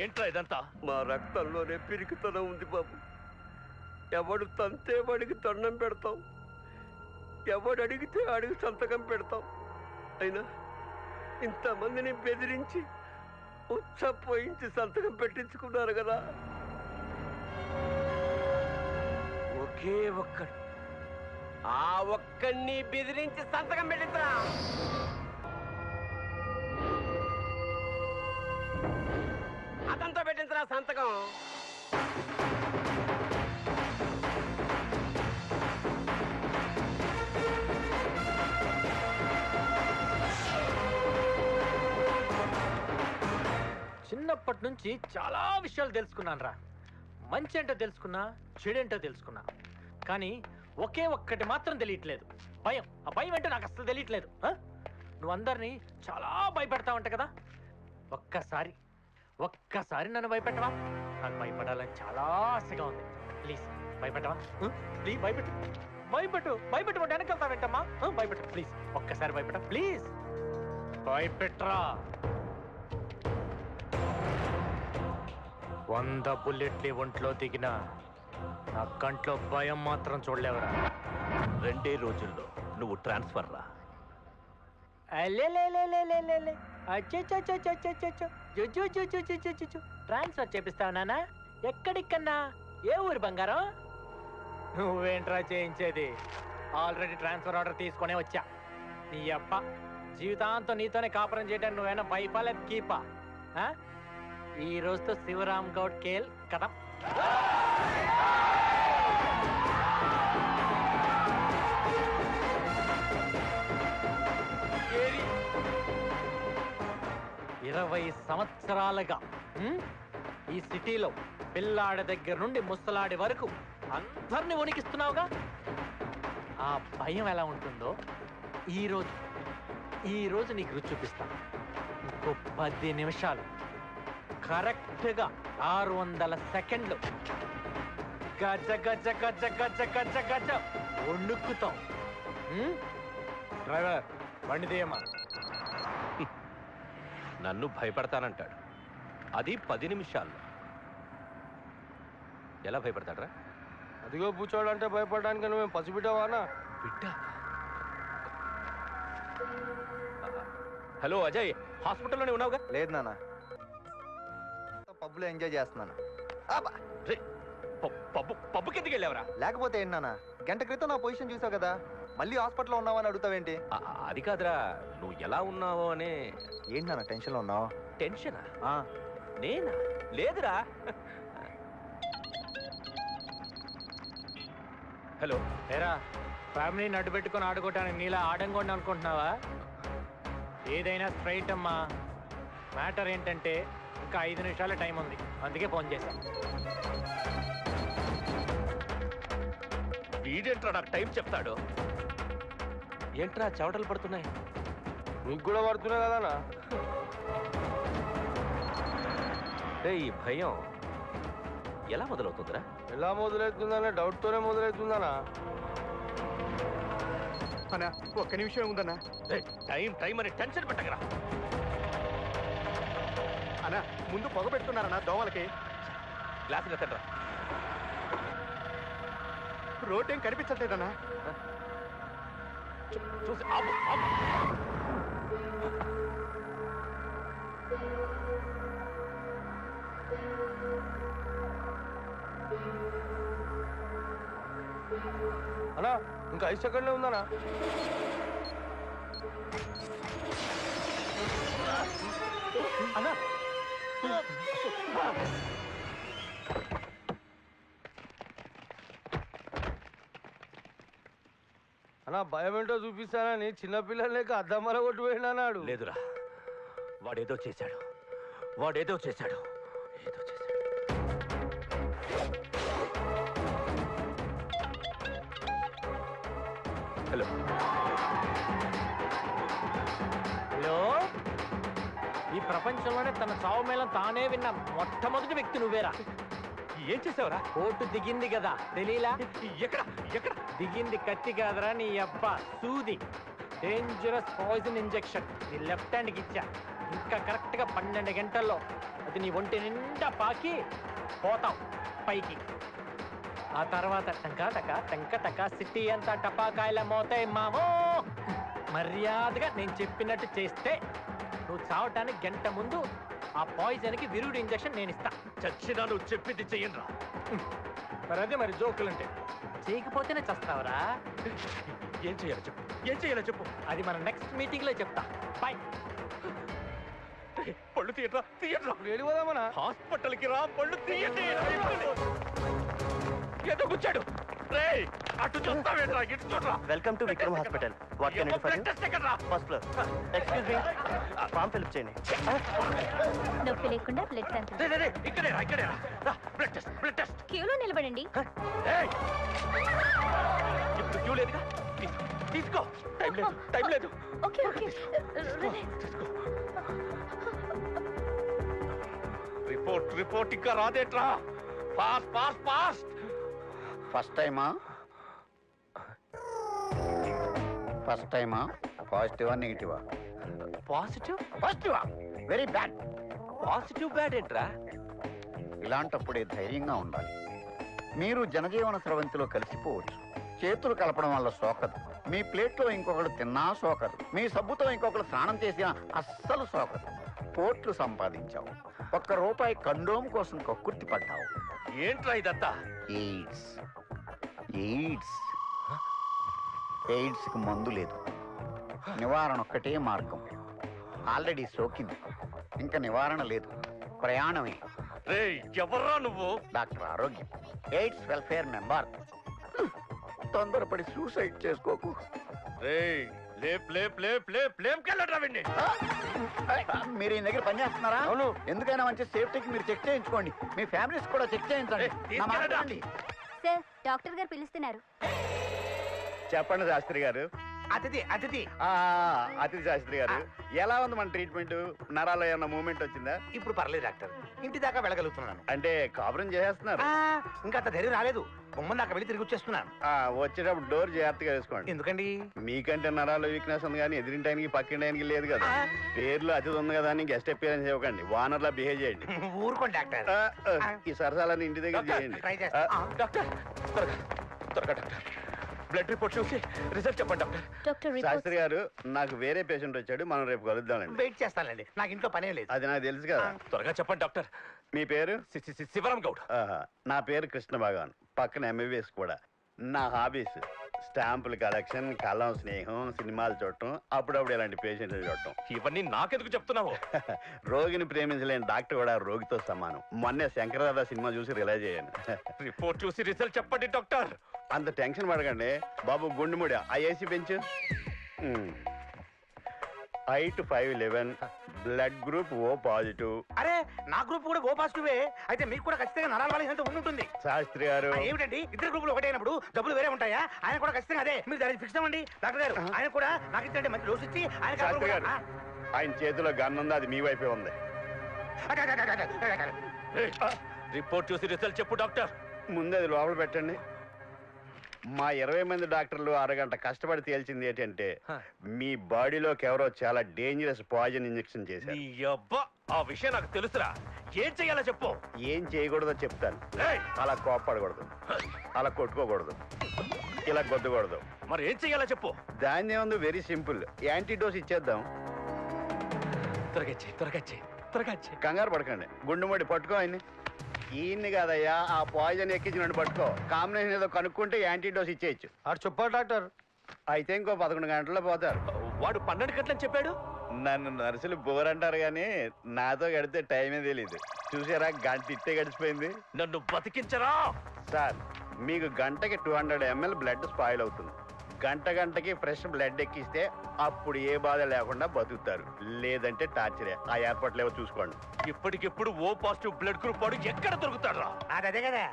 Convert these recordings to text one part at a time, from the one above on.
ఏంట్రా ఇదంతా? మా రక్తంలోనే పిరికితనం ఉంది బాబు. ఎవడు తంతే వాడికి దండం పెడతాం, ఎవడు అడిగితే అడిగి సంతకం పెడతాం. అయినా ఇంతమందిని బెదిరించి ఉచ్చపోయించి సంతకం పెట్టించుకున్నారు కదా. ఒకే ఒక్కడు, ఆ ఒక్కడిని బెదిరించి సంతకం పెట్టించరా. అతనితో పెట్టించరా సంతకం. చిన్నప్పటి నుంచి చాలా విషయాలు తెలుసుకున్నాను రా. మంచి ఏంటో తెలుసుకున్నా, చెడేంటో తెలుసుకున్నా. కానీ ఒకే ఒక్కటి మాత్రం తెలియట్లేదు, భయం. ఆ భయం ఏంటో నాకు అసలు తెలియట్లేదు. నువ్వు అందరినీ చాలా భయపెడతావంట కదా, ఒక్కసారి నన్ను భయపెట్టవా? నాకు భయపడాలని చాలా ఆశగా ఉంది. ప్లీజ్ భయపెట్టవా? ప్లీజ్ భయపెట్టు వెనకెళ్తా వెంటమ్మా. భయపెట్టు ప్లీజ్, ఒక్కసారి భయపెట్ట ప్లీజ్. భయపెట్టరా. 100 బుల్లెట్లు ఒంట్లో దిగినా నా కంట్లో భయం మాత్రం చూడలేవరా. 2 రోజుల్లో నువ్వు ట్రాన్స్ఫర్ రా. ట్రాన్స్ఫర్ చేపిస్తావు నాన్న? ఎక్కడికన్నా? ఏ ఊరు బంగారం? నువ్వేంట్రా చేయించేది? ఆల్రెడీ ట్రాన్స్ఫర్ ఆర్డర్ తీసుకునే వచ్చా. నీ అప్ప జీవితాంతం నీతోనే కాపురం చేయడానికి నువ్వేనా పైపా లేదు కీపా? ఈ రోజుతో శివరామ్ గౌడ్ కేల్ కథ. 20 సంవత్సరాలుగా ఈ సిటీలో పిల్లాడి దగ్గర నుండి ముసలాడి వరకు అందరిని వణికిస్తున్నావుగా. ఆ భయం ఎలా ఉంటుందో ఈ రోజు నీకు రుచి చూపిస్తాను. ఇంకో 10 నిమిషాలు కరెక్ట్గా 600 సెకండ్లు గజ గజ గజ గజ గజ గజ వణుకుతాం. డ్రైవర్ బండి తీయమా. నన్ను భయపడతానంటాడు, అది 10 నిమిషాల్లో. ఎలా భయపడతాడ్రా? అదిగో కూర్చోడంటే భయపడడానికి నువ్వేం పసిబిడ్డవానా? బిడ్డ. హలో అజయ్, హాస్పిటల్లోనే ఉన్నావుగా? లేదు నాన్న, పబ్లో ఎంజాయ్ చేస్తున్నాను. పబ్బుకి ఎందుకు వెళ్ళావరా? లేకపోతే ఏంటి నాన్న, గంట క్రితం నా పొజిషన్ చూసావు కదా, మళ్ళీ హాస్పిటల్లో ఉన్నావని అడుగుతావేంటి? అది కాదురా, నువ్వు ఎలా ఉన్నావో అని. ఏంటి నాన్న టెన్షన్లో ఉన్నావు? టెన్షనా? నేనా? లేదురా. హలో ఏరా, ఫ్యామిలీని అడ్డు పెట్టుకొని ఆడుకోవటానికి నీలా ఆడంగొండి అనుకుంటున్నావా? ఏదైనా స్ట్రైట్ అమ్మా. మ్యాటర్ ఏంటంటే ఇంకా 5 నిమిషాల టైం ఉంది, అందుకే ఫోన్ చేశాను. వీడేంట్రా నాకు టైం చెప్తాడు? ఏంట్రా చెవటలు పడుతున్నాయి? నీకు కూడా పడుతున్నాయి కదనా? ఈ భయం ఎలా మొదలవుతుందిరా? ఎలా మొదలవుతుందనే డౌట్తోనే మొదలవుతుందనా? అన్నా ఒక్క నిమిషం ఉందన్నా. టైం అని టెన్షన్ పెట్టగరా. అన్నా ముందు పొగ పెడుతున్నారన్నా దోమలకి. గ్లాసులు ఎత్తడ్రా. రోడ్ ఏం కనిపించట్లేదన్నా. చూసి ఆపు ఆపు. అన్నా ఇంకా 5 సెకండ్లే ఉందనా? అన్నా అన్నా భయం ఏంటో చూపిస్తానని చిన్నపిల్లలు లేక అద్దమ్మల కొట్టుపోయినాడు. లేదురా, వాడేదో చేశాడు. హలో హలో, ఈ ప్రపంచంలోనే తన చావు మేళం తానే విన్న మొట్టమొదటి వ్యక్తి నువ్వేరా. ఏం చేసావురా? కోర్టు దిగింది కదా, తెలీలా? ఎక్కడ ఎక్కడ దిగింది కత్తి కాదరా నీ అబ్బా, సూది. డేంజరస్ పాయిజన్ ఇంజెక్షన్ నీ లెఫ్ట్ హ్యాండ్కి ఇచ్చా. ఇంకా కరెక్ట్గా 12 గంటల్లో అది నీ ఒంటి నిండా పాకి పోతాం పైకి. ఆ తర్వాత టంక సిటీ అంతా టపాకాయల మోతాయి మామో. మర్యాదగా నేను చెప్పినట్టు చేస్తే నువ్వు చావటానికి గంట ముందు ఆ పాయిజన్కి విరుగుడు ఇంజెక్షన్ నేను ఇస్తా. చచ్చినా నువ్వు చెప్పింది చెయ్యనురా. మరి అదే మరి జోకులుంటే చేయకపోతేనే చస్తావరా. ఏం చేయాలో చెప్పు, ఏం చేయాలో చెప్పు. అది మన నెక్స్ట్ మీటింగ్ లో చెప్తా. బాయ్. పళ్ళు తీయట్రా, తీయట్రా. వేడి పోదామనా? హాస్పిటల్కి రా, పళ్ళు తీయండి. ఏదో కూర్చాడు. రేయ్, అటు చూస్తావేంట్రా, ఇటు చూడరా. Welcome to Vikram hospital. What can I do for you? First floor. Excuse me, form fill up చేయండి. నొప్పి లేకుండా బ్లడ్ శాంపిల్. ఇక్కడే రా. Blood test. క్యూలో నిలబడండి. ఏయ్, ఇప్పుడు క్యూ లేదుగా. తీసుకో. టైం లేదు. Okay okay. రిపోర్ట్ ఇంకా రాదేట్రా. ఫాస్ట్. ఫస్ట్ టైమా పాజిటివా నెగిటివా? పాజిటివా? Very bad. పాజిటివ్ బ్యాడ్ ఏంట్రా? ఇలాంటప్పుడే ధైర్యంగా ఉండాలి. మీరు జనజీవన స్రవంతిలో కలిసిపోవచ్చు. చేతులు కలపడం వల్ల సోకదు. మీ ప్లేట్లో ఇంకొకరు తిన్నా సోకదు. మీ సబ్బుతో ఇంకొకరు స్నానం చేసినా అస్సలు సోకదు. కోట్లు సంపాదించావు. ₹1 కండోమ్ కోసం కక్కుర్తి పడ్డావు. ఏంట్రా ఇదంతా? ఎయిడ్స్ కి మందు లేదు. నివారణ ఒక్కటే మార్గం. ఆల్రెడీ సోకింది, ఇంకా నివారణ లేదు. ప్రయాణమే. రేయ్, ఎవర్రా నువ్వు? డాక్టర్ ఆరోగ్యం, ఎయిడ్స్ వెల్ఫేర్ మెంబర్. తొందరపడి సూసైడ్ చేసుకోకు. రేయ్, లేపుకెళ్ళట్రా వీణ్ణి. మీరు ఈ దగ్గర పనిచేస్తున్నారా? అవును. ఎందుకైనా మంచి సేఫ్టీకి మీరు చెక్ చేయించుకోండి. మీ ఫ్యామిలీస్ కూడా చెక్ చేయించండి. నా మాట వినండి. సార్, డాక్టర్ గారు పిలుస్తున్నారు. చెప్పండి శాస్త్రి గారు. అతిథి అతిథి శాస్త్రి గారు, ఎలా ఉంది మన ట్రీట్మెంట్? నరాల్లో ఏమన్నా మూవ్మెంట్ వచ్చిందా? ఇప్పుడు పర్లేదు డాక్టర్, ఇంటి దాకా వెళ్ళగలుగుతున్నాను. అంటే కాపురం చేసేస్తున్నారు? ఇంకా అంత ధైర్యం రాలేదు. గుమ్మం దాకా వెళ్ళి తిరిగి వచ్చేస్తున్నాను. వచ్చేటప్పుడు డోర్ జాగ్రత్తగా వేసుకోండి. ఎందుకండి? మీకంటే నరాల వీక్నెస్ ఉంది కానీ ఎదిరింటానికి పక్కింటానికి లేదు కదా. పేర్లు అతిథి ఉంది కదా అని గెస్ట్ అపియరెన్స్ ఇవ్వకండి. వానర్లా బిహేవ్ చేయండి. ఊరుకోండి డాక్టర్. ఈ సరసాలని ఇంటి దగ్గర చేయండి. ట్రై చేస్తా. డాక్టర్, త్వరగా డాక్టర్. బ్లడ్ రిపోర్ట్ చూసి రిజల్ట్ చెప్పండి డాక్టర్. శాస్త్రి గారు, నాకు వేరే పేషెంట్ వచ్చాడు. మనం రేపు కలుద్దామండి. వెయిట్ చేస్తానండి, నాకు ఇంట్లో పనే లేదు. అది నాకు తెలుసు కదా. త్వరగా చెప్పండి డాక్టర్. మీ పేరు? శివరాం గౌడ్. నా పేరు కృష్ణ భగవాన్. పక్కన MBBS కూడా. నా హాబీస్ స్టాంపుల కలెక్షన్, కలం స్నేహం, సినిమాలు చూడటం, అప్పుడప్పుడు ఇలాంటి పేషెంట్లు చూడటం. ఇవన్నీ నాకెందుకు చెప్తున్నావు? రోగిని ప్రేమించలేని డాక్టర్ కూడా రోగితో సమానం. మొన్నే శంకరదాదా సినిమా చూసి రిలైజ్ అయ్యాను. రిపోర్ట్ చూసి రిజల్ట్ చెప్పండి డాక్టర్. అంత టెన్షన్ పడకండి బాబు. గుండెముడి ఐఏసీ పెంచు. height 5'11", blood group O positive. అరే, నా గ్రూప్ కూడా O పాజిటివే. అయితే మీకు కూడా ఖచ్చితంగా నరాల వాళ్ళ హెల్త్ ఉంటుంది. శాస్త్రి గారు, ఏమిటండి ఇద్దరు గ్రూపులు ఒకటే అయినప్పుడు డబ్బులు వేరే ఉంటాయా? ఆయన కూడా ఖచ్చితంగా అదే. మీరు దాన్ని ఫిక్స్ అవ్వండి డాక్టర్ గారు. ఆయన కూడా నాకు ఇచ్చండి మంచి డోస్ ఇచ్చి ఆయన శాస్త్రి గారు, ఆయన చేతిలో గన్ ఉంది, అది మీ వైపే ఉంది. రిపోర్ట్ చూసి రిజల్ట్ చెప్పు డాక్టర్. ముందు అది లోపల పెట్టండి. మా 20 మంది డాక్టర్లు అరగంట కష్టపడి తేల్చింది ఏంటంటే మీ బాడీలోకి ఎవరో చాలా డేంజరస్ పాయిజన్ ఇంజెక్షన్ చేశారు. నీ అబ్బా, ఆ విషయం నాకు తెలుసురా. ఏం చెయ్యాలో చెప్పు. ఏం చేయకూడదో చెప్తాను. అలా కోప్పడకూడదు, అలా కొట్టుకోకూడదు, ఇలా గొద్దకూడదు. మరి ఏం చెయ్యాలో చెప్పు. దాన్ని ఏముంది, వెరీ సింపుల్. యాంటీడోస్ ఇచ్చేద్దాం. త్వరగా కంగారు పడకండి. గుండెముడి పట్టుకో ఆయన్ని. ఈయన్ని కాదయ్యా, ఆ పాయిజన్ ఎక్కించినట్టు పట్టుకో. కాంబినేషన్ ఏదో కనుక్కుంటే యాంటీడోస్ ఇచ్చేయచ్చు. అటు చెప్పాడు డాక్టర్. అయితే ఇంకో 11 గంటల్లో పోతారు. వాడు 12 గంటలని చెప్పాడు. నన్ను నర్సులు బోర్ అంటారు కానీ నాతో గడితే టైమే తెలీదు. చూసారా, గంట ఇట్టే గడిచిపోయింది. నన్ను బతికించరా సార్. మీకు గంటకి 200 ml బ్లడ్ స్పాయిల్ అవుతుంది. గంటకి ఫ్రెష్ బ్లడ్ ఎక్కిస్తే అప్పుడు ఏ బాధ లేకుండా బతుకుతారు. లేదంటే టార్చరే. ఆ ఏర్పాట్లు ఏవో చూసుకోండి. ఇప్పటికిప్పుడు O పాజిటివ్ బ్లడ్ గ్రూప్ వాడు ఎక్కడ దొరుకుతాడా? అదే కదా.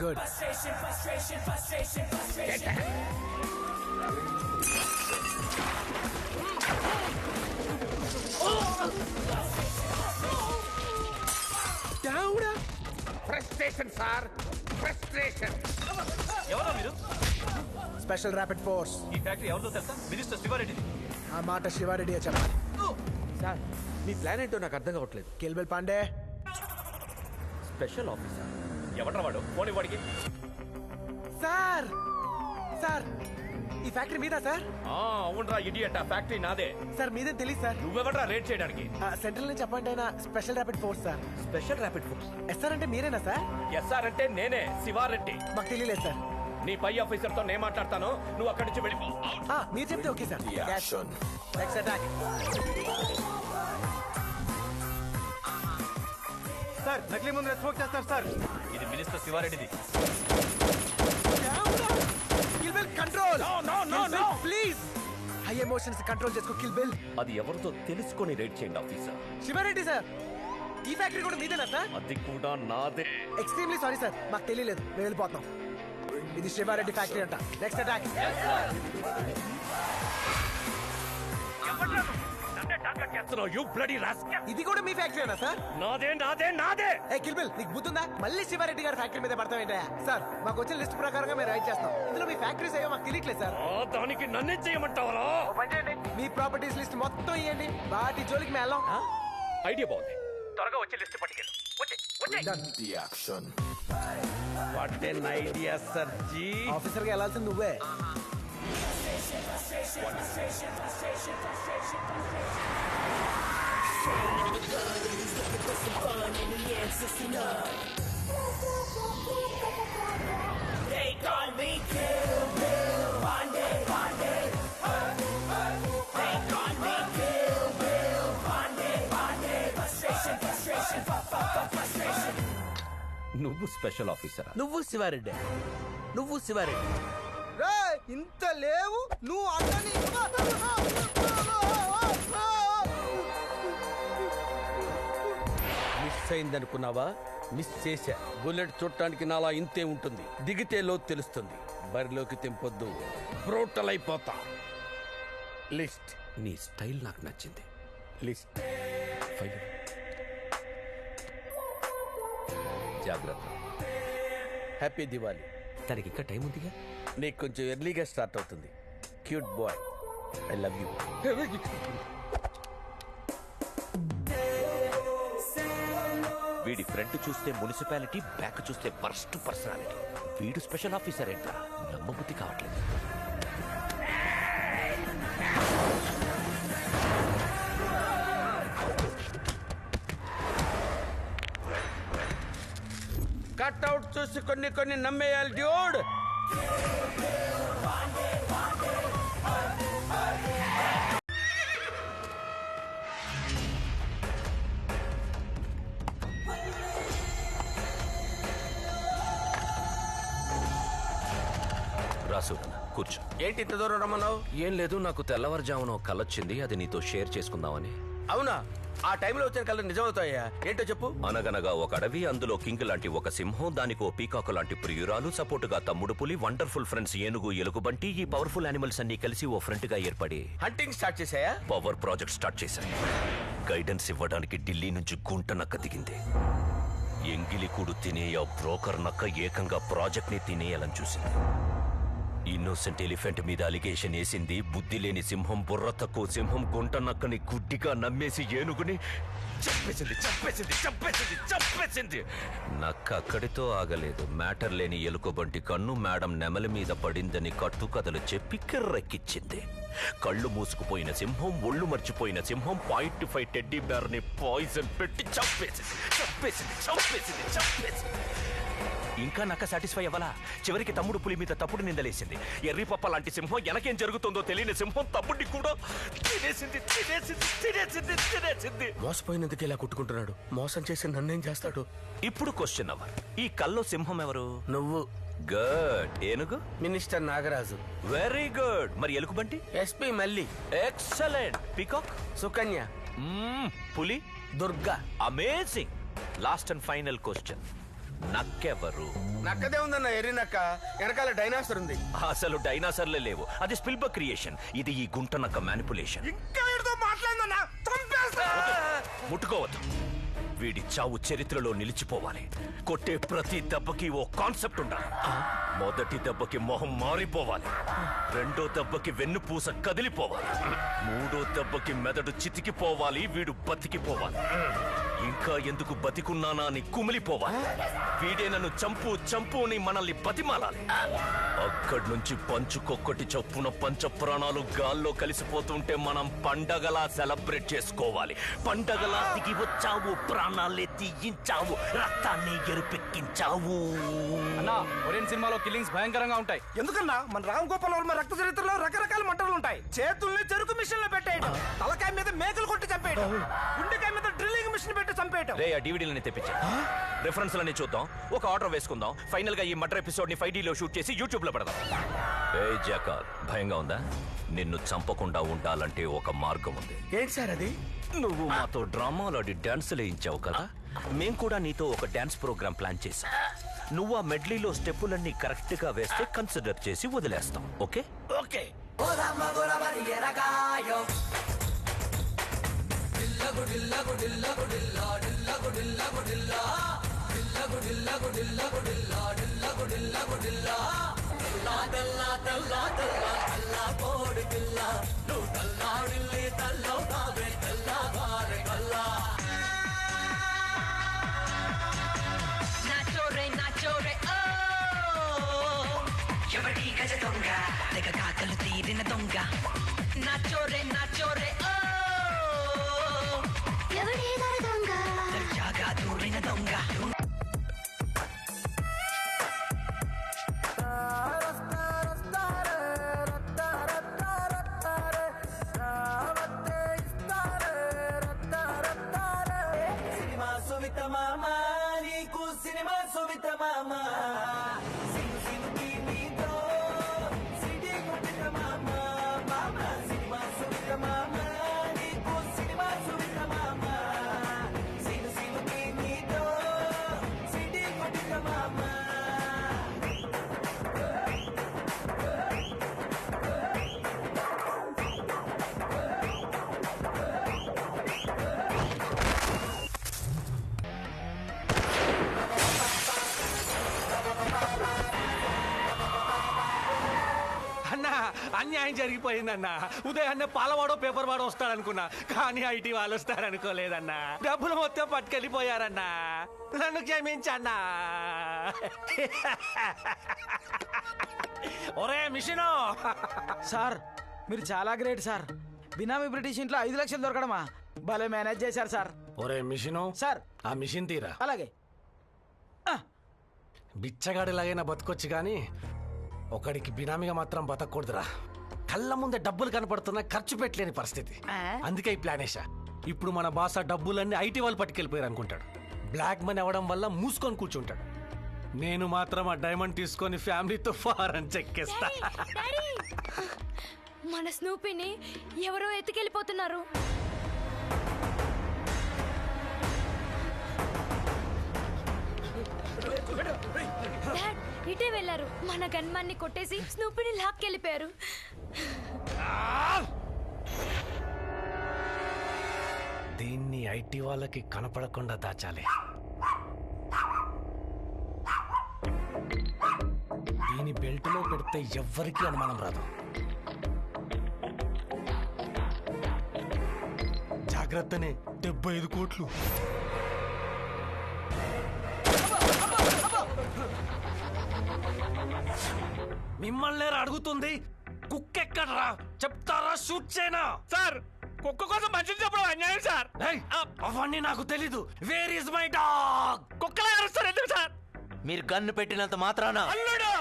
Good. Good. Frustration sir, frustration. ఎవరో మీరు? Special rapid force. ఈ ఫ్యాక్టరీ ఎవరిదో తెలుసా? మినిస్టర్ శివారెడ్డి. ఆ మాట శివారెడ్డి చెప్పాలి. సార్ మీ ప్లాన్ ఏంటో నాకు అర్థం కావట్లేదు. కిల్బిల్ పాండే. స్పెషల్ ఆఫీసర్ ఎవడ్రా వాడు? పోనీ వాడికి. సార్ సార్ ఈ ఫ్యాక్టరీ మీదా సార్? అవునరా ఇడియట్, ఆ ఫ్యాక్టరీ నాదే. సార్ మీదే తెలియదు సార్. నువ్వెవడ్రా రేట్ చేయడానికి? సెంట్రల్ నుంచి అపాయింట్ అయిన special rapid force sir. Special rapid force. SR అంటే మీరేనా సార్? ఎస్ఆర్ అంటే నేనే, శివారెడ్డి. మాకు తెలియలేదు సార్. నీ పై ఆఫీసర్ తో నేను మాట్లాడతాను, నువ్వు అక్కడి నుంచి వెళ్ళిపో. మీరు చెప్తే okay sir. Next attack. Sir నకిలీ ముందు రెస్పోక్ చేస్తారు సార్. ఇది మినిస్టర్ శివారెడ్డిది. Control. Please high emotions control చేసుకో. కిల్బిల్. అది ఎవరితో తెలుసుకొని రేట్ చేయండి ఆఫీసర్. శివారెడ్డి సార్ ఈ ఫ్యాక్టరీ కూడా మీదేనా సార్? అది కూడా నాదే. ఎక్స్ట్రీమ్లీ సారీ సార్, మాకు తెలియలేదు, మేము వెళ్ళిపోతున్నాం. ఇది శివారెడ్డి ఫ్యాక్టరీ అంట. Next attack. ఇది కూడా మీ ఫ్యాక్టరీనా సార్? నాదే నాదే నాదే. ఏ కిల్బిల్, నీకు బుద్ధుందా? మళ్ళీ శివారెడ్డి గారి ఫ్యాక్టరీ మీద పడతాం ఏంటయ్యా? సార్ మాకు వచ్చిన లిస్ట్ ప్రకారంగా మేము రైట్ చేస్తాం. ఇందులో మీ ఫ్యాక్టరీస్ అయ్యో మాకు తెలియట్లేదు సార్. దానికి నన్నే చేయమంటావరా? మీ ప్రాపర్టీస్ లిస్ట్ మొత్తం ఇవ్వండి, వాటి జోలికి మేము వెళ్ళాం. ఐడియా బాగుంది, త్వరగా వచ్చి లిస్ట్ పట్టుకెళ్ళు. What an idea sir ji. Officer గా వెళ్ళాల్సింది నువ్వే. నువ్వు స్పెషల్ ఆఫీసరా? నువ్వు శివారెడ్డి, నువ్వు శివారెడ్డి. ఇంత లేవు నువ్వు అన్నని. మిస్ అయిందనుకున్నావా? మిస్ చేశా. బుల్లెట్ చూడటానికి నాలా ఇంతే ఉంటుంది, దిగితే లో తెలుస్తుంది. బరిలోకి తెంపొద్దు, బ్రూటల్ అయిపోతా. లిస్ట్. నీ స్టైల్ నాకు నచ్చింది. లిస్ట్. జాగ్రత్త. హ్యాపీ దివాలి. దానికి ఇంకా టైం ఉందిగా. నీకు కొంచెం ఎర్లీగా స్టార్ట్ అవుతుంది. Cute boy, I love you. వీడి ఫ్రంట్ చూస్తే మున్సిపాలిటీ, బ్యాక్ చూస్తే వర్స్ట్ పర్సనాలిటీ. వీడు స్పెషల్ ఆఫీసర్ ఏంట్రా? నమ్మబుద్ధి కావట్లేదు. కట్అవుట్ చూసి కొన్ని నమ్మేయాలి డ్యూడ్. రాసు, కూర్చో. ఏంటి ఇంత దూరం రమ్మన్నావు? ఏం లేదు, నాకు తెల్లవారుజామున కలొచ్చింది, అది నీతో షేర్ చేసుకుందామని. అవునా? ఆ టైంలో వచ్చిన కళ్ళు నిజమవుతాయా? ఏంటో చెప్పు. అనగనగా ఒక అడవి, అందులో కింగ్ లాంటి ఒక సింహం, దానికో పీకాకు లాంటి ప్రియురాలు, సపోర్టుగా తమ్ముడు పులి, వండర్ఫుల్ ఫ్రెండ్స్ ఏనుగు, ఎలుగుబంటి. ఈ పవర్ఫుల్ యానిమల్స్ అన్ని కలిసి ఓ ఫ్రంట్ గా ఏర్పడి హంటింగ్ స్టార్ట్ చేశాయా? పవర్ ప్రాజెక్ట్ స్టార్ట్ చేశాయి. గైడెన్స్ ఇవ్వడానికి ఢిల్లీ నుంచి గుంట నక్క దిగింది. ఎంగిలికూడు తినే ఆ బ్రోకర్ నక్క ఏకంగా ప్రాజెక్ట్ ని తినేయాలని చూసింది. ఇన్నోసెంట్ ఎలిఫెంట్ మీద అలిగేషన్ వేసింది. బుద్ధి లేని సింహం, బుర్ర తక్కువ సింహం గుంట నక్కని గుడ్డిగా నమ్మేసి ఏనుగుని చంపేసింది. నక్క అక్కడితో ఆగలేదు. మ్యాటర్ లేని ఎలుకబంటి కన్ను మేడం నెమలి మీద పడిందని కట్టుకథలు చెప్పి కిర్రెక్కిచ్చింది. కళ్ళు మూసుకుపోయిన సింహం, ఒళ్ళు మర్చిపోయిన సింహం, .5 టెడ్డీ బేర్ ని పాయిజన్ పెట్టి చంపేసింది. ఇంకా నక్క సాటిస్ఫై అవ్వాలా? చివరికి తమ్ముడు పులి మీద తప్పుడు నిందలేసింది. ఎర్రిపప్ప లాంటి సింహం, ఎనకేం జరుగుతుందో తెలియని సింహం తమ్ముడిని కూడా తినేసింది. మోసపోయినందుకు ఇలా కొట్టుకుంటున్నాడు. మోసం చేసి నన్నేం చేస్తాడు? ఇప్పుడు క్వశ్చన్ అవర్, ఈ కల్లో సింహం ఎవరు? నువ్వు. గుడ్. ఏనుగు? మినిస్టర్ నాగరాజు. Very good. మరి ఎలుగుబంటి? SP Malli. Excellent. Peacock? Sukanya. పులి? Durga. Amazing. Last and final question, నక్కెవరు? నక్కదే ఉందన్న ఎర్రి నక్క, వెనకాల డైనాసర్ ఉంది. అసలు డైనాసర్లే లేవు, అది స్పిల్బర్గ్ క్రియేషన్. ఇది ఈ గుంట నక్క మ్యానిపులేషన్. ఇంకా వీడితో మాట్లాడిందన్నా ముట్టుకోవద్దు. వీడి చావు చరిత్రలో నిలిచిపోవాలి. కొట్టే ప్రతి దెబ్బకి ఓ కాన్సెప్ట్ ఉండాలి. మొదటి దెబ్బకి మొహం మారిపోవాలి, రెండో దెబ్బకి వెన్నుపూస కదిలిపోవాలి, మూడో దెబ్బకి మెదడు చితికిపోవాలి, వీడు బతికిపోవాలి. ఇంకా ఎందుకు బతికున్నానా అని కుమిలిపోవాలి. వీడే నన్ను చంపు చంపు అని మనల్ని బతిమాలాలి. అక్కడి నుంచి పంచుకొక్కటి చొప్పున పంచ ప్రాణాలు గాల్లో కలిసిపోతుంటే మనం పండగలా సెలబ్రేట్ చేసుకోవాలి. పండగలా దిగి వచ్చావు, ప్రాణాలే తీయించావు, రక్తాన్ని ఎరుపెక్కించావు. అన్నా ఒరేన్ సినిమాలో కిల్లింగ్స్ భయంకరంగా ఉంటాయి. ఎందుకన్నా మన రామ్ గోపాల్ వర్మ రక్త చరిత్రలో రకరకాల మంటలు ఉంటాయి. చేతుల్ని చెరుకు మిషన్ లో పెట్టేయడం, తలకాయ మీద మేకలు కొట్టి చంపేయడం, గుండెకాయ మీద డ్రిల్లింగ్ మిషన్ పెట్టి చంపేయడం. రే, ఆ డివిడీలని తెప్పించా, రిఫరెన్స్ లని చూద్దాం, ఒక ఆర్డర్ వేసుకుందాం. ఫైనల్ గా ఈ మర్డర్ ఎపిసోడ్ ని 5D లో షూట్ చేసి యూట్యూబ్ లో పెడదాం. ఏ జాకాల్, భయంగా ఉందా? నిన్ను చంపకుండా ఉండాలంటే ఒక మార్గం ఉంది. ఏంటి సార్ అది? నువ్వు మాతో డ్రామాలో డాన్సులు వేయించావు కదా, మేం కూడా నీతో ఒక డాన్స్ ప్రోగ్రామ్ ప్లాన్ చేశాం. నువ్వు ఆ మెడ్లీలో స్టెప్పులన్నీ కరెక్ట్ గా వేస్తే కన్సిడర్ చేసి వదిలేస్తాం. ఓకే? ఓకే. ఎవడి గజ దొంగ తెగ కాకలు తీరిన దొంగ నాచోరే నాచోరే ఎవడి దొంగ దర్జాగా దూరిన దొంగ. సినిమా సువిత మామ, నీకు సినిమా సువిత మామ. అన్యాయం జరిగిపోయిందన్నా. ఉదయాన్నే పాలవాడో పేపర్ వాడో వస్తాడనుకున్నా, కానీ ఐటీ వాళ్ళు వస్తారనుకోలేదన్నా. డబ్బులు మొత్తం పట్టుకెళ్ళిపోయారన్నా. నన్ను క్షమించన్నా. ఒరే మిషను సార్, మీరు చాలా గ్రేట్ సార్. బినామీ బ్రిటిష్ ఇంట్లో 5 లక్షలు దొరకడమా భలే మేనేజ్ చేశారు సార్. ఒరే మిషను సార్, ఆ మిషన్ తీరా. అలాగే. బిచ్చగాడిలాగైనా బతకొచ్చు కానీ ఒకడికి బినామీగా మాత్రం బతకూడదురా. కళ్ళ ముందే డబ్బులు కనపడుతున్నా ఖర్చు పెట్టలేని పరిస్థితి. అందుకే ఈ ప్లాన్ వేసా. ఇప్పుడు మన బాస డబ్బులన్నీ ఐటీ వాళ్ళు పట్టుకెళ్ళిపోయారు అనుకుంటాడు. బ్లాక్ మనీ అవ్వడం వల్ల మూసుకొని కూర్చుంటాడు. నేను మాత్రం ఆ డైమండ్ తీసుకొని ఫ్యామిలీతో ఫారెన్ చెక్కేస్తా. మన స్నూపీని ఎవరో ఎత్తుకెళ్ళిపోతున్నారు. డాడ్, ఇటే వెళ్ళారు. మన గన్మాన్ని కొట్టేసి స్నూపీని లాక్కెళ్ళిపోయారు. దీన్ని ఐటీ వాళ్ళకి కనపడకుండా దాచాలి. దీని బెల్ట్ లో పెడితే ఎవ్వరికీ అనుమానం రాదు. జాగ్రత్తనే, 75 కోట్లు. మిమ్మల్ని అడుగుతుంది, కుక్కెక్కడరా చెప్తారా? షూట్ చేయనా? సార్, కుక్క కోసం మనుషులు చెప్పడం అన్యాయం సార్. అవన్నీ నాకు తెలీదు. Where is my dog? కుక్కలా అరుస్తారు ఎందుకు సార్? మీరు గన్ను పెట్టినంత మాత్రాన అల్లుడు,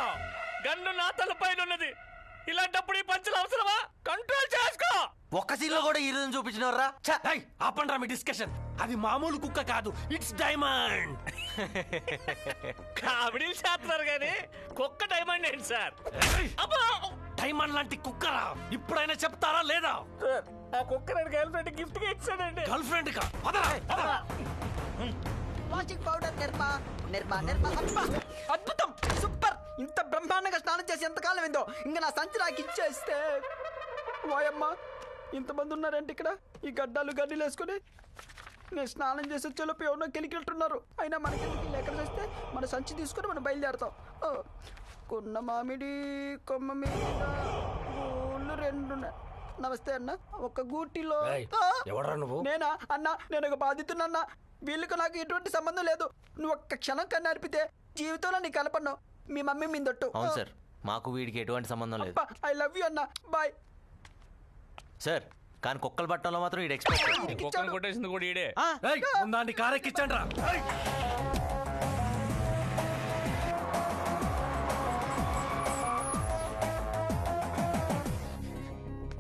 గన్ను నా తలపైన ఉన్నది. ఇలాంటప్పుడు ఈ పంచులు అవసరమా? కంట్రోల్ చేసుకో. ఒక్క సీన్ లో కూడా హీరోని చూపించినవర్రా. ఆపండ్రా మీ డిస్కషన్. అది మామూలు కుక్క కాదు, ఇట్స్ డైమండ్. కామెడీలు చేస్తున్నారు కానీ కుక్క డైమండ్ ఏంటి సార్? డైమండ్ లాంటి కుక్కరా? ఇప్పుడైనా చెప్తారా లేదా? ఆ కుక్క నేను గర్ల్ ఫ్రెండ్ గిఫ్ట్ గా ఇచ్చానండి. గర్ల్ ఫ్రెండ్ కా? వాషింగ్ పౌడర్ నిర్మా నిర్మా నిర్మా అబ్బా! అద్భుతం, సూపర్. ఇంత బ్రహ్మాండంగా స్నానం చేసి ఎంతకాలం ఏందో. ఇంకా నా సంచి నాకు ఇచ్చేస్తే. వాయమ్మా, ఇంతమంది ఉన్నారంటే ఇక్కడ ఈ గడ్డలు వేసుకుని నేను స్నానం చేసి వచ్చేలోపు ఎవరినో కెలికినట్టున్నారు. అయినా మనకి ఎక్కడ చేస్తే మన సంచి తీసుకొని మనం బయలుదేరుతాం. కొన్న మామిడి కొమ్మ మీద గూళ్ళు 2 ఉన్నాయి. నమస్తే అన్న. ఒక గూటిలో ఎవడరా నువ్వు? నేనా అన్న, నేను ఒక బాధితున్నా. వీళ్ళకు నాకు ఎటువంటి సంబంధం లేదు. నువ్వు ఒక్క క్షణం కన్నా అర్పితే జీవితంలో నీ కలపను. మీ మమ్మీ మీదొట్టు. అవును సార్, మాకు వీడికి ఎటువంటి సంబంధం లేదు. ఐ లవ్ యూ అన్న, బాయ్ సార్. కానీ కుక్కలు పట్టడంలో మాత్రం ఈడు ఎక్స్పర్ట్. కుక్కను కొట్టేసింది కూడా ఈడే. ముందాన్ని కారెక్కించండి రా.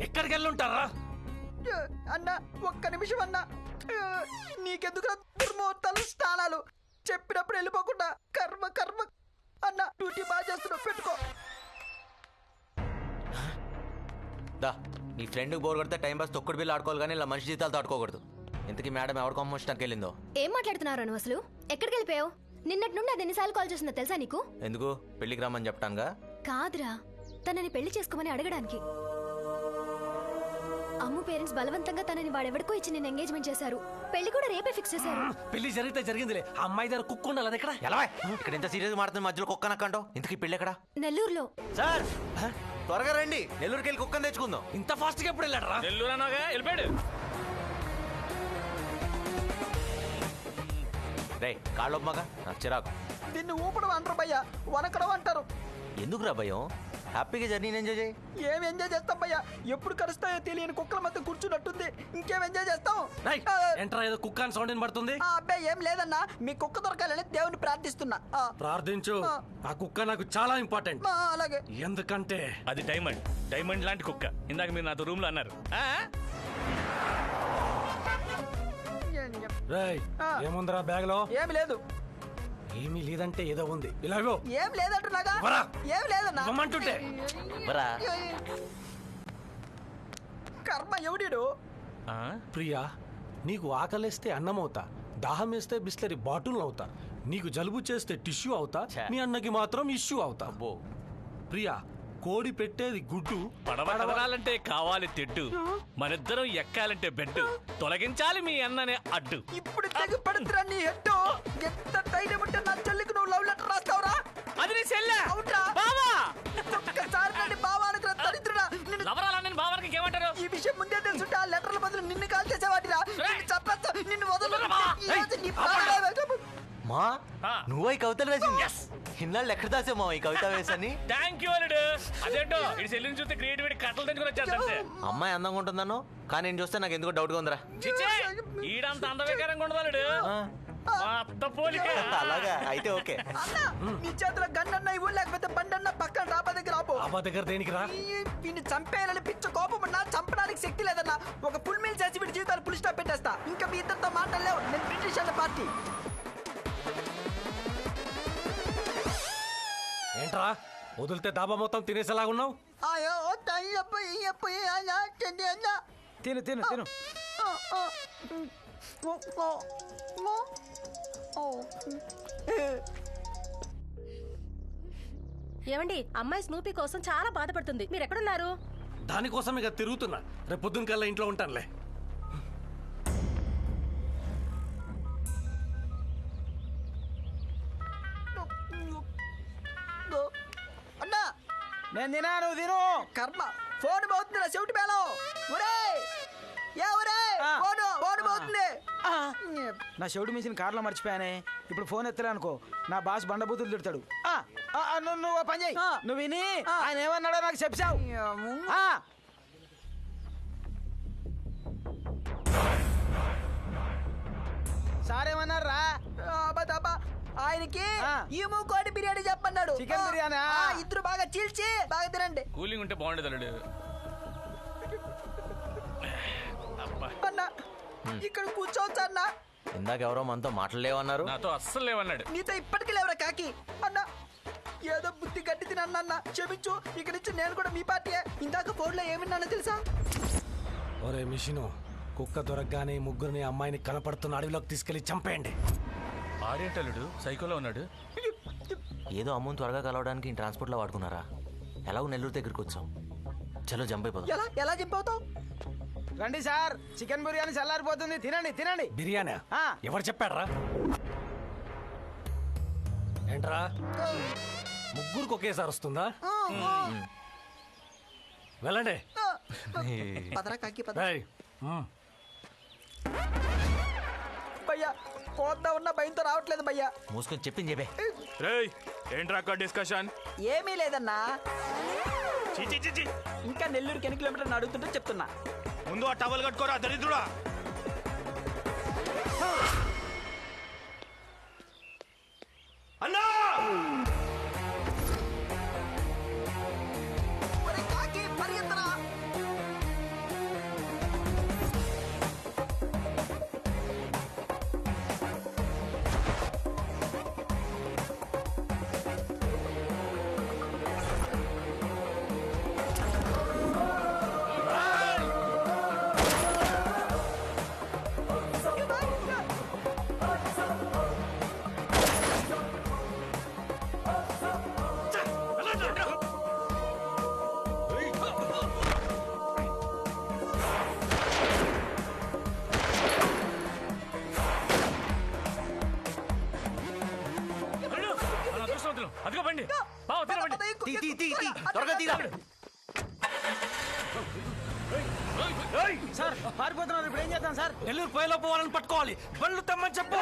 ఎక్కడికి వెళ్ళుంటారా అన్న? ఒక్క నిమిషం అన్న. నీకెందుకు దుర్ముహూర్తాలు స్నానాలు? చెప్పినప్పుడు వెళ్ళిపోకుండా కర్మ కర్మ అన్న. డ్యూటీ బాగా చేస్తున్నావు, పెట్టుకో. దా, నీ ఫ్రెండ్కి బోర్ కొడితే టైం పాస్ తొక్కుడు బిల్లు ఆడుకోవాలి కానీ ఇలా మనిషి జీతాలతో ఆడుకోకూడదు. ఇంతకీ మేడం ఎవరు కమ్మొచ్చడానికి వెళ్ళిందో? ఏం మాట్లాడుతున్నారు నువ్వు అసలు? ఎక్కడికి వెళ్ళిపోయావు? నిన్నటి నుండి అది ఎన్నిసార్లు కాల్ చేసిందో తెలుసా నీకు? ఎందుకు? పెళ్లికి రమ్మని చెప్పటానుగా? కాదురా, తనని పెళ్లి చేసుకోమని అడగడానికి. అమ్ము పేరెంట్స్ బలవంతంగా తనని వాడెవడికో ఇచ్చి నేను ఎంగేజ్మెంట్ చేశారు. పెళ్లి కూడా రేపే ఫిక్స్ చేశారు. పెళ్లి జరిగితే జరిగిందిలే. ఆ అమ్మాయి దగ్గర కుక్క ఉండాలి. అది ఎక్కడ? ఎలా ఇక్కడ ఎంత సీరియస్ మాట్లాడుతుంది, మధ్యలో కుక్క నక్కంటావు? ఇంతకీ పెళ్లి ఎక్కడ? నెల్లూరులో. సార్ త్వరగా రండి, నెల్లూరుకి వెళ్ళి కుక్కని తెచ్చుకుందాం. ఇంత ఫాస్ట్ గా ఎప్పుడు వెళ్ళాడరా? నెల్లూరు అనగా వెళ్ళిపోయాడు. రే కాళ్ళొమ్మగా, నాకు చిరాకు. దీన్ని ఊపడం అంటారు భయ్యా, వనకడం అంటారు. ఎందుకురా భయం? హ్యాపీగా జర్నీని ఎంజాయ్ చేయి. ఏం ఎంజాయ్ చేస్తాం భయ్యా? ఎప్పుడు కలుస్తాయో తెలియని కుక్కల మధ్య కూర్చున్నట్టుంది. ఇంకేం ఎంజాయ్ చేస్తాం? ఎంట్రా, ఏదో కుక్క అని సౌండ్ వినబడుతుంది. అబ్బాయి ఏం లేదన్నా, మీ కుక్క దొరకాలని దేవుని ప్రార్థిస్తున్నా. ప్రార్థించు. ఆ కుక్క నాకు చాలా ఇంపార్టెంట్. అలాగే. ఎందుకంటే అది డైమండ్. డైమండ్ లాంటి కుక్క. ఇందాక మీరు నాతో రూమ్ లో అన్నారు. ఏముందిరా బ్యాగ్ లో? ఏమి లేదు. ఏమీ లేదంటే ఏదో ఉంది. ఇలాగో ఏం లేదంటున్నాగా. ఏం లేదన్నా. రమ్మంటుంటే కర్మ ఎవడీడు? ప్రియా, నీకు ఆకలేస్తే అన్నం అవుతా, దాహం వేస్తే బిస్లరీ బాటిల్ అవుతా, నీకు జలుబు చేస్తే టిష్యూ అవుతా, మీ అన్నకి మాత్రం ఇష్యూ అవుతా. ప్రియా, కోడి పెట్టేది గుడ్డు, పడవడాలంటే కావాలి తెడ్డు, మనిద్దరం ఎక్కాలంటే బెడ్, తొలగించాలి మీ అన్ననే అడ్డు. ఇప్పుడు తెగి పడుతురా నీ హెడ్డు. ఎంత ధైర్యం ఉంటే నా చెల్లికి నువ్వు లవ్ లెటర్ రాస్తావురా? అది నీ చెల్లె. అవుట్రా బావా. ఒక్కసారి నన్ను బావా అనుకున్న దరిద్రుడా. లవరాలని బావానికి ఏమంటారు? ఈ విషయం ముందే తెలుసుంటే ఆ లెటర్ల బదులు నిన్ను కాల్ చేసేవాడిరా. నిన్ను చంపేస్తా, నిన్ను వదలను. మా నువ్వు ఈ కవితలు వేసింది ఇన్నాళ్ళు ఎక్కడ దాసే మా ఈ కవిత వేసని? థ్యాంక్ యూ అల్లుడు. అదేంటో ఇది చెల్లిని చూస్తే క్రియేటివిటీ కట్టలు తెంచుకొని వచ్చేస్తా. అమ్మాయి అందంగా ఉంటుందను, కానీ నేను చూస్తే నాకు ఎందుకో డౌట్ గా ఉందిరా. ఈడంత అందవికారంగా ఉండదు. అలాగా అయితే ఓకే. నీ చేతిలో గన్నన్న ఇవ్వు, లేకపోతే బండన్న పక్కన రాబా దగ్గర ఆపు. రాబా దగ్గర దేనికి రా? వీడిని చంపేయాలని పిచ్చ కోపం ఉన్నా చంపడానికి శక్తి లేదన్నా. ఒక ఫుల్ మీల్ చేసి వీడి జీవితాలు ఫుల్ స్టాప్ పెట్టేస్తా. ఇంకా మీ ఇద్దరితో మాట్లాడలేవు. నేను బ్రిటిష్ అన్న పార్టీ. ఏంట్రా, వదిలితే దాబా మొత్తం తినేసేలాగున్నావు? తిను తిను తిను. ఏమండి, అమ్మాయి స్నూపీ కోసం చాలా బాధపడుతుంది. మీరు ఎక్కడున్నారు? దానికోసం ఇక తిరుగుతున్నా. రేపు పొద్దున్న కల్లా ఇంట్లో ఉంటానులే. అన్నా, నేను తినా, నువ్వు తిను. కర్మ, ఫోన్ పోతుందిరా చెవిటి బేలో. ఒరే ఏ ఒరే, ఫోన్ పోతుంది. నా చెవిటి మిషన్ కార్లో మర్చిపోయానే. ఇప్పుడు ఫోన్ ఎత్తలే అనుకో, నా బాస్ బండబూతులు తిడతాడు. నువ్వు పని చేయి. నువ్వు విని ఆయన ఏమన్నాడో నాకు చెప్పావు. సార్ ఏమన్నారా? ఆయనకి ఈము కోడి బిర్యానీ చెప్పన్నాడు. చికెన్ బిర్యానీ. ఇద్దరు బాగా చీల్చి బాగా తినండి. కూలింగ్ ఉంటే బాగుండేది అల్లుడు. అన్నా, ఇక్కడ కూర్చోవచ్చు అన్నా. ఇందాక ఎవరో మనతో మాట్లాడలేవన్నారు. నాతో అస్సలు లేవన్నాడు. నీతో ఇప్పటికీ లేవరా కాకి? అన్నా, ఏదో బుద్ధి గట్టి తినన్నా, క్షమించు. ఇక్కడ నుంచి నేను కూడా మీ పార్టీయే. ఇందాక ఫోన్లో ఏమిన్నానో తెలుసా? ఒరే మిషను, కుక్క దొరకగానే ముగ్గురిని అమ్మాయిని కనపడుతున్న అడవిలోకి తీసుకెళ్లి చంపేయండి. ఆడేటల్లుడు సైకోలో ఉన్నాడు. ఏదో అమ్మని త్వరగా కలవడానికి ఈ ట్రాన్స్పోర్ట్లో వాడుకున్నారా? ఎలాగో నెల్లూరు దగ్గరికి వచ్చాం. చలో జంప్ అయిపోదాం. ఎలా చెప్పవుతావు? రండి సార్, చికెన్ బిర్యానీ చల్లారిపోతుంది, తినండి తినండి. బిర్యానీ ఎవరు చెప్పాడ్రా? ఏంట్రా ముగ్గురికి ఒకేసారి వస్తుందా? వెళ్ళండి. ఏయ్, భయ్యా పోతా ఉన్న భయంతో రావట్లేదు భయ్యా. మూసుకొని చెప్పింది చెప్పే. రేయ్ ఏంట్రా అక్కడ డిస్కషన్? ఏమీ లేదన్నా, ఇంకా నెల్లూరుకి ఎన్ని కిలోమీటర్లు అడుగుతుంటే చెప్తున్నా. ముందు ఆ టవల్ కట్టుకోరా దరిద్రుడా. అన్నా అదిగో బండి. త్వరగా తీరా. సార్ పారిపోతున్నారు, ఇప్పుడు ఏం చేద్దాం సార్? నెల్లూరు పోయేలోపు వాళ్ళని పట్టుకోవాలి. బళ్ళు తెమ్మని చెప్పు.